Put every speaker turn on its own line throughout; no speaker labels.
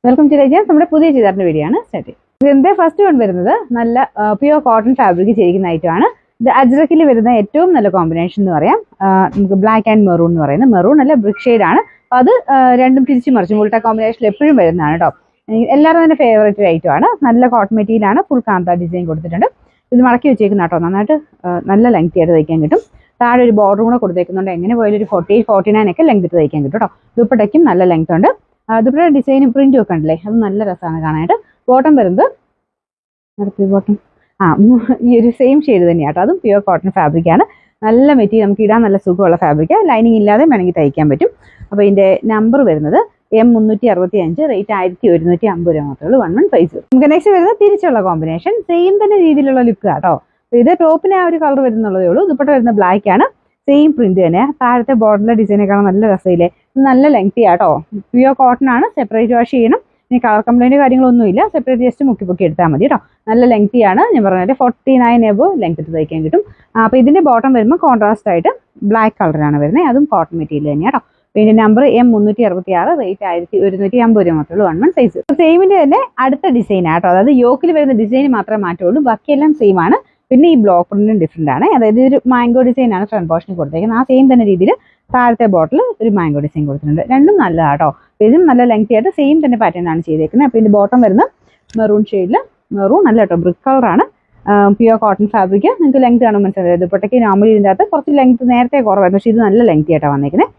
Welcome to രജാസ്. നമ്മുടെ പുതിയ ചെയ്താറിന്റെ video ആണ് സ്റ്റാർട്ട്. ഇതിന്റെ ഫസ്റ്റ് വൺ വരുന്നത് നല്ല പ്യുവർ കോട്ടൺ ഫാബ്രിക് ചെയ്തിരിക്കുന്ന ഐറ്റമാണ്. ഇത് അജ്രക്കിൽ വരുന്ന ഏറ്റവും നല്ല കോമ്പിനേഷൻ എന്ന് പറയാം. നമുക്ക് ബ്ലാക്ക് ആൻഡ് മെറൂൺ എന്ന് പറയുന്നത്. മെറൂൺ അല്ല, ബ്രിക്ക് ഷെയ്ഡ് ആണ്. അത് രണ്ടും തിരിച്ചു മറിച്ച് മുൾട്ട കോമ്പിനേഷനിൽ എപ്പോഴും വരുന്നതാണ് കേട്ടോ. എല്ലാവരും തന്നെ ഫേവറേറ്റ് ഐറ്റം ആണ്. നല്ല കോട്ടൺ മെറ്റീരിയൽ ആണ്. ഫുൾ കാന്ത ഡിസൈൻ കൊടുത്തിട്ടുണ്ട്. ഇത് മടക്കി വെച്ചേക്കുന്ന കേട്ടോ. നന്നായിട്ട് നല്ല ലെങ്ത് ആയിട്ട് തയ്ക്കാൻ കിട്ടും. താഴെ ഒരു ബോർഡർ കൂടെ കൊടുത്തേക്കുന്നുണ്ട്. എങ്ങനെ പോയാലും ഒരു 48-49 ഒക്കെ ലെങ്ത് തയ്ക്കാൻ കിട്ടും കേട്ടോ. ദുപ്പട്ടയ്ക്കും നല്ല ലെങ്ത് ഉണ്ട്. ദുപ്പട്ട ഡിസൈനും പ്രിന്റും ഒക്കെ ഉണ്ടല്ലേ, അത് നല്ല രസമാണ് കാണാനായിട്ട്. ബോട്ടം വരുന്നത് ബോട്ടം ഈ ഒരു സെയിം ഷെയ്ഡ് തന്നെയാണ് കേട്ടോ. അതും പ്യുവർ കോട്ടൺ ഫാബ്രിക് ആണ്. നല്ല മെറ്റീരിയൽ, നമുക്ക് ഇടാൻ നല്ല സുഖമുള്ള ഫാബ്രിക്. ലൈനിങ് ഇല്ലാതെ വേണമെങ്കിൽ തയ്ക്കാൻ പറ്റും. അപ്പോൾ ഇതിന്റെ നമ്പർ വരുന്നത് M365, റേറ്റ് 1150 രൂപ മാത്രമേ ഉള്ളൂ. 1150. നമുക്ക് നെക്സ്റ്റ് വരുന്നത് തിരിച്ചുള്ള കോമ്പിനേഷൻ. സെയിം തന്നെ രീതിയിലുള്ള ലുക്ക് കേട്ടോ. ഇത് ടോപ്പിന് ആ ഒരു കളർ വരുന്നുള്ളതേ ഉള്ളൂ. ദുപ്പട്ട വരുന്ന ബ്ലാക്ക് ആണ്. സെയിം പ്രിന്റ് തന്നെ. താഴത്തെ ബോർഡറിലെ ഡിസൈനെ കാണാൻ നല്ല രസമില്ലേ. നല്ല ലെങ്തി ആട്ടോ. പ്യുവർ കോട്ടൺ ആണ്. സെപ്പറേറ്റ് വാഷ് ചെയ്യണം. ഇനി കളർ കംപ്ലൈന്റ് കാര്യങ്ങളൊന്നുമില്ല. സെപ്പറേറ്റ് ജസ്റ്റ് മുക്കി എടുത്താൽ മതി കേട്ടോ. നല്ല ലെങ്തി ആണ്. ഞാൻ പറഞ്ഞാൽ 49 എബോ ലെങ്ത് ഇട്ട് തയ്ക്കാൻ കിട്ടും. അപ്പോൾ ഇതിന്റെ ബോട്ടം വരുമ്പോൾ കോൺട്രാസ്റ്റ് ആയിട്ട് ബ്ലാക്ക് കളറാണ് വരുന്നത്. അതും കോട്ടൺ മെറ്റീരിയൽ തന്നെയാണ് കേട്ടോ. പിന്നെ നമ്പർ M366, റേറ്റ് 1150 രൂപ മാത്രമേ ഉള്ളൂ. 1150. സെയിമിന്റെ തന്നെ അടുത്ത ഡിസൈൻ ആട്ടോ. അതായത് യോക്കിൽ വരുന്ന ഡിസൈൻ മാത്രമേ മാറ്റുള്ളൂ. ബാക്കിയെല്ലാം സെയിം ആണ്. പിന്നെ ഈ ബ്ലോക്ക് പ്രിന്റും ഡിഫറെന്റ് ആണ്. അതായത് ഒരു മാംഗോ ഡിസൈൻ ആണ് ഫ്രണ്ട് പോർഷനിൽ കൊടുത്തേക്കുന്നത്. ആ സെയിം തന്നെ രീതിയിൽ താഴത്തെ ബോട്ടിൽ ഒരു മാംഗോ ഡിസൈൻ കൊടുത്തിട്ടുണ്ട്. രണ്ടും നല്ലതാട്ടോ. ഇതും നല്ല ലെങ്തി ആയിട്ട് സെയിം തന്നെ പാറ്റേൺ ആണ് ചെയ്തേക്കുന്നത്. അപ്പോൾ ഇതിന്റെ ബോട്ടം വരുന്ന മെറൂൺ ഷെയ്ഡിൽ, മെറൂൺ അല്ല കേട്ടോ, ബ്രിക്ക് കളറാണ്. Pure cotton fabric. നിങ്ങൾക്ക് ലെങ്ത് കാണുമ്പോൾ മനസ്സിലായത്. ദുപ്പട്ടയ്ക്ക് നോർമലി ഇതിൻ്റെ അകത്ത് കുറച്ച് ലെങ്ത് നേരത്തെ കുറവായിരുന്നു. പക്ഷേ ഇത് നല്ല ലെങ്തി ആയിട്ടാണ് വന്നേക്കുന്നത്.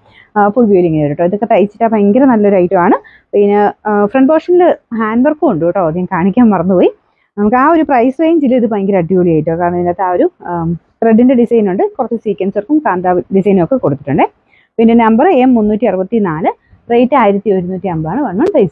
ഫുൾ വ്യൂ ഇങ്ങനെ വരും കേട്ടോ. ഇതൊക്കെ തയ്ച്ചിട്ടാൽ ഭയങ്കര നല്ലൊരു ഐറ്റം ആണ്. പിന്നെ ഫ്രണ്ട് പോർഷനിൽ ഹാൻഡ് വർക്കും ഉണ്ട് കേട്ടോ. അത് ഞാൻ കാണിക്കാൻ മറന്നുപോയി. നമുക്ക് ആ ഒരു പ്രൈസ് റേഞ്ചിൽ ഇത് ഭയങ്കര അടിപൊളിയായിട്ടോ. കാരണം ഇതിനകത്ത് ആ ഒരു ത്രെഡിന്റെ ഡിസൈൻ ഉണ്ട്. കുറച്ച് സീക്വൻസ് വർക്കും കാന്ത ഡിസൈനും ഒക്കെ കൊടുത്തിട്ടുണ്ട്. പിന്നെ നമ്പർ M364, റേറ്റ് 1150 ആണ്. 1150.